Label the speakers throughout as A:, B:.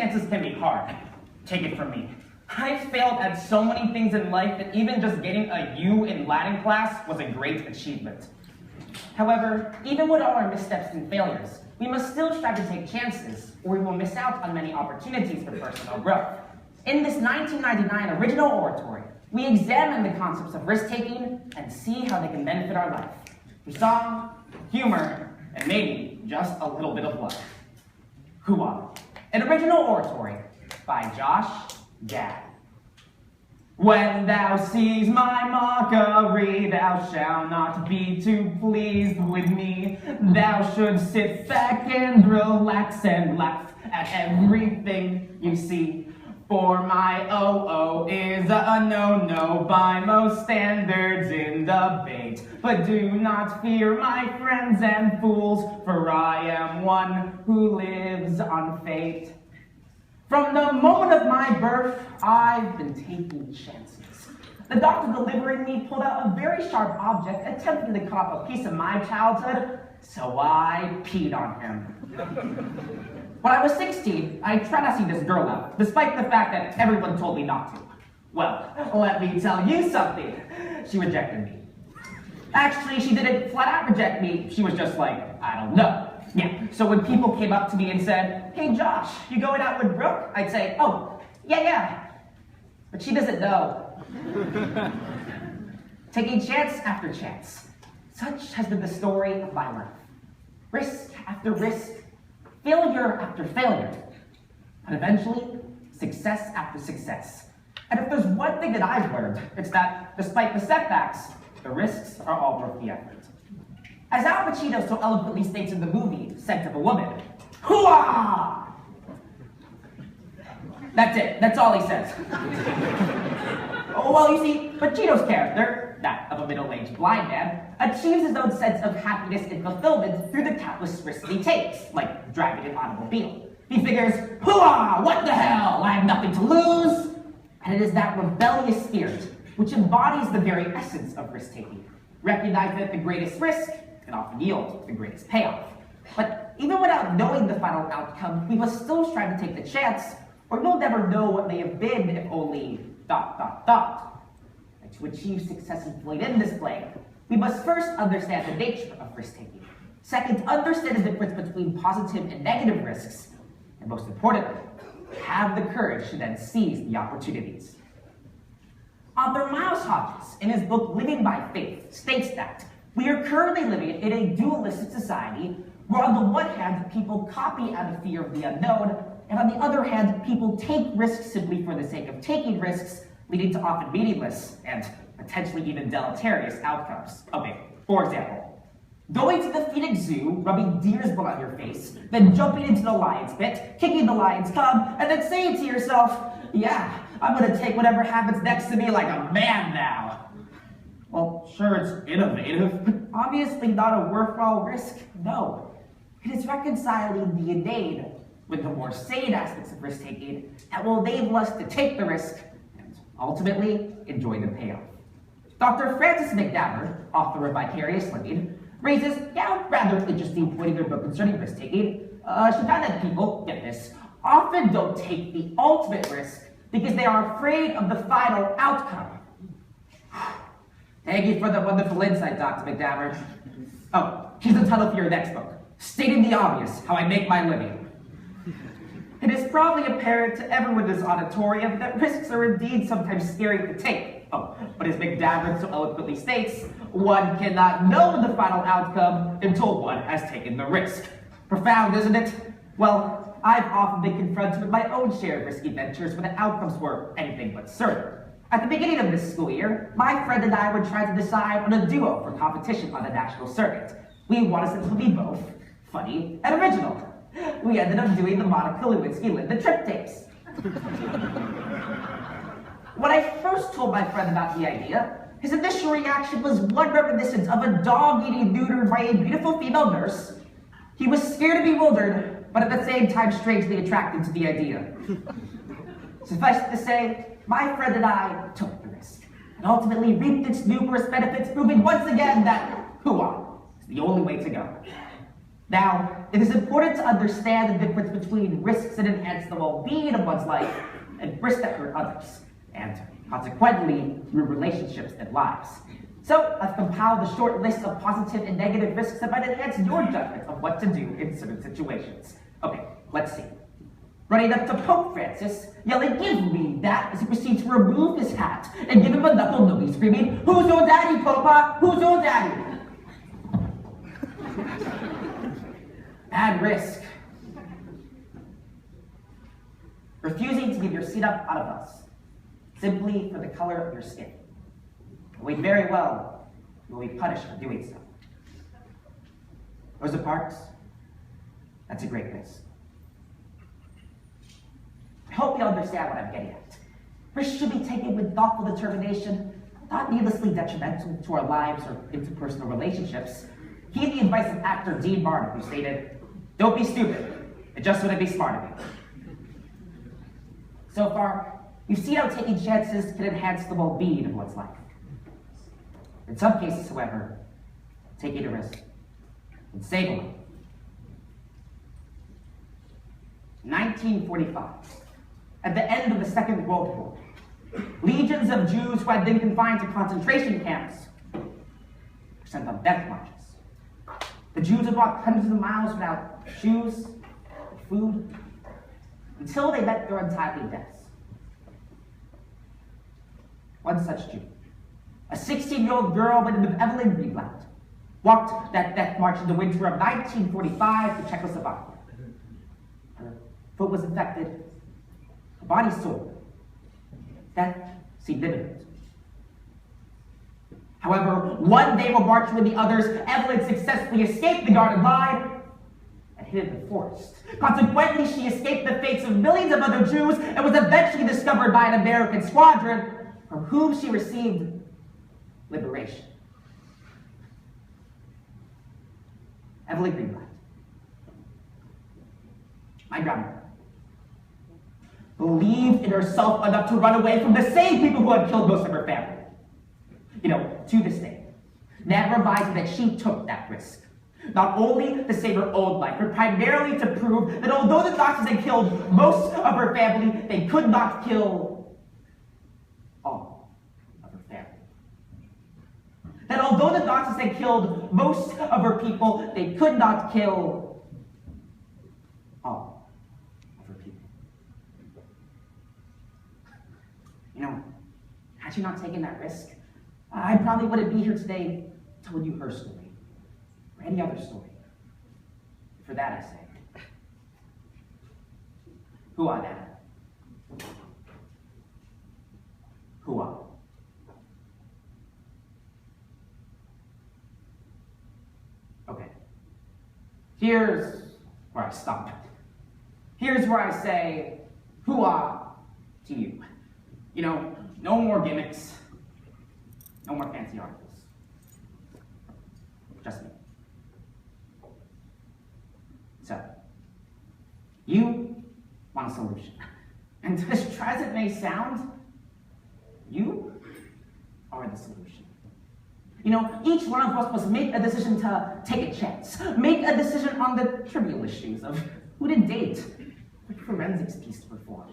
A: chances can be hard. Take it from me. I failed at so many things in life that even just getting a U in Latin class was a great achievement. However, even with all our missteps and failures, we must still strive to take chances, or we will miss out on many opportunities for personal growth. In this 1999 original oratory, we examine the concepts of risk-taking and see how they can benefit our life through song, humor, and maybe just a little bit of love. Hoo-ah, an original oratory by Josh Gad. When thou sees my mockery, thou shalt not be too pleased with me. Thou should sit back and relax and laugh at everything you see. For my oh-oh is a no-no by most standards in debate. But do not fear, my friends and fools, for I am one who lives on fate. From the moment of my birth, I've been taking chances. The doctor delivering me pulled out a very sharp object, attempting to cut off a piece of my childhood, so I peed on him. When I was 16, I tried to see this girl out, despite the fact that everyone told me not to. Well, let me tell you something. She rejected me. Actually, she didn't flat out reject me. She was just like, I don't know. Yeah, so when people came up to me and said, hey Josh, you going out with Brooke? I'd say, oh, yeah. But she doesn't know. Taking chance after chance. Such has been the story of my life. Risk after risk, failure after failure. But eventually, success after success. And if there's one thing that I've learned, it's that despite the setbacks, the risks are all worth the effort. As Al Pacino so eloquently states in the movie, Scent of a Woman, hoo-ah! That's it, that's all he says. Well, you see, Pacino's character, that of a middle-aged blind man, achieves his own sense of happiness and fulfillment through the countless risks he takes, like driving an automobile. He figures, hoo-ah, what the hell, I have nothing to lose! And it is that rebellious spirit which embodies the very essence of risk-taking, recognizing that the greatest risk can often yield the greatest payoff. But even without knowing the final outcome, we must still strive to take the chance, or we'll never know what may have been if only ... And to achieve success in flight and display, we must first understand the nature of risk-taking. Second, understand the difference between positive and negative risks. And most importantly, have the courage to then seize the opportunities. Author Miles Hodges, in his book Living by Faith, states that we are currently living in a dualistic society where on the one hand, people copy out of fear of the unknown, and on the other hand, people take risks simply for the sake of taking risks, leading to often meaningless and potentially even deleterious outcomes. Okay, for example, going to the Phoenix Zoo, rubbing deer's blood on your face, then jumping into the lion's pit, kicking the lion's cub, and then saying to yourself, yeah, I'm gonna take whatever happens next to me like a man now. Well, sure, it's innovative, but obviously not a worthwhile risk, no. It is reconciling the inane with the more sane aspects of risk-taking that will enable us to take the risk and ultimately enjoy the payoff. Dr. Frances McDavid, author of Vicarious Living, raises a rather interesting point in her book concerning risk-taking. She found that people, get this, often don't take the ultimate risk because they are afraid of the final outcome. Thank you for the wonderful insight, Dr. McDavid. Oh, here's the title for your next book, Stating the Obvious, How I Make My Living. It is probably apparent to everyone in this auditorium that risks are indeed sometimes scary to take. Oh, but as McDavid so eloquently states, one cannot know the final outcome until one has taken the risk. Profound, isn't it? Well, I've often been confronted with my own share of risky ventures when the outcomes were anything but certain. At the beginning of this school year, my friend and I were trying to decide on a duo for competition on the national circuit. We wanted to be both funny and original. We ended up doing the Monica Lewinsky-Linda trip tapes. When I first told my friend about the idea, his initial reaction was one reminiscent of a dog getting neutered by a beautiful female nurse. He was scared and bewildered, but at the same time strangely attracted to the idea. Suffice it to say, my friend and I took the risk, and ultimately reaped its numerous benefits, proving once again that hoo-ah is the only way to go. Now, it is important to understand the difference between risks that enhance the well-being of one's life and risks that hurt others, and consequently, ruin relationships and lives. So, I've compiled a short list of positive and negative risks that might enhance your judgment of what to do in certain situations. Okay, let's see. Running up to Pope Francis, yelling, "Give me that," as he proceeds to remove his hat and give him a knuckle noogie, screaming, "Who's your daddy, Popa? Who's your daddy?" Bad risk. Refusing to give your seat up on a bus, simply for the color of your skin. Knowing very well you will be punished for doing so. Rosa Parks, that's a great risk. I hope you understand what I'm getting at. Risks should be taken with thoughtful determination, not needlessly detrimental to our lives or interpersonal relationships. Heed the advice of actor Dean Martin, who stated, "Don't be stupid, it just wouldn't be smart of you." So far, you've seen how taking chances can enhance the well-being of one's life. In some cases, however, taking a risk can save a life. 1945. At the end of the Second World War, legions of Jews who had been confined to concentration camps were sent on death marches. The Jews had walked hundreds of miles without shoes or food until they met their untimely deaths. One such Jew, a 16-year-old girl by the name of Evelyn Greenblatt, walked that death march in the winter of 1945 to Czechoslovakia. Her foot was infected, her body sore. Death seemed imminent. However, one day while marching with the others, Evelyn successfully escaped the guarded line and hid in the forest. Consequently, she escaped the fates of millions of other Jews and was eventually discovered by an American squadron from whom she received liberation. Evelyn Greenblatt, my grandmother, believed in herself enough to run away from the same people who had killed most of her family. To this day, that reminds me that she took that risk. Not only to save her own life, but primarily to prove that although the Nazis had killed most of her family, they could not kill all of her family. That although the Nazis had killed most of her people, they could not kill all of her people. Had she not taken that risk, I probably wouldn't be here today telling you her story, or any other story. For that I say, Hua Dad. Hua. Okay. Here's where I stop. Here's where I say, Hua to you. No more gimmicks. No more fancy articles. Just me. So, you want a solution. And as try as it may sound, you are the solution. Each one of us must make a decision to take a chance. Make a decision on the trivial issues of who to date, which forensics piece to perform,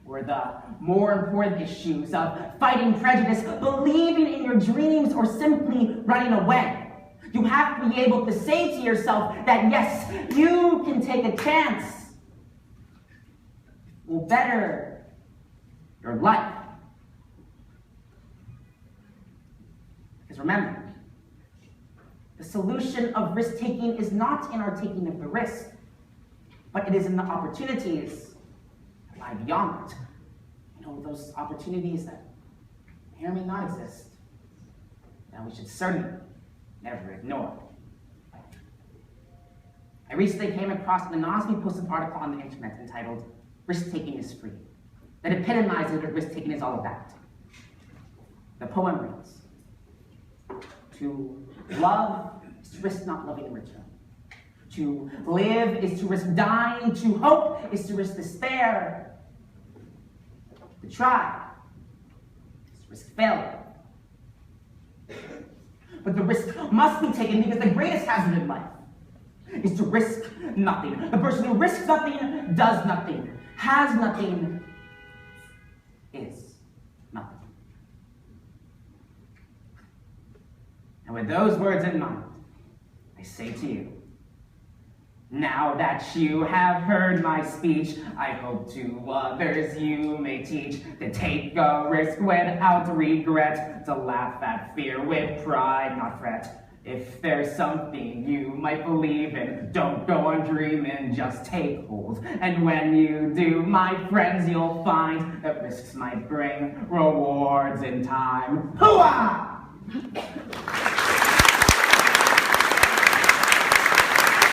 A: or the more important issues of fighting prejudice, believing in your dreams, or simply running away. You have to be able to say to yourself that yes, you can take a chance. It will better your life. Because remember, the solution of risk-taking is not in our taking of the risk, but it is in the opportunities lie beyond it. Those opportunities that may or may not exist, that we should certainly never ignore. I recently came across an anonymously posted article on the internet entitled, "Risk-Taking is Free," that epitomizes what risk-taking is all about. The poem reads, "To love is to risk not loving in return. To live is to risk dying. To hope is to risk despair. To try is to risk failure. But the risk must be taken because the greatest hazard in life is to risk nothing. The person who risks nothing, does nothing, has nothing, is nothing. And with those words in mind, I say to you, now that you have heard my speech, I hope to others you may teach to take a risk without regret, to laugh at fear with pride, not fret. If there's something you might believe in, don't go on dreaming, just take hold. And when you do, my friends, you'll find that risks might bring rewards in time. Hooah!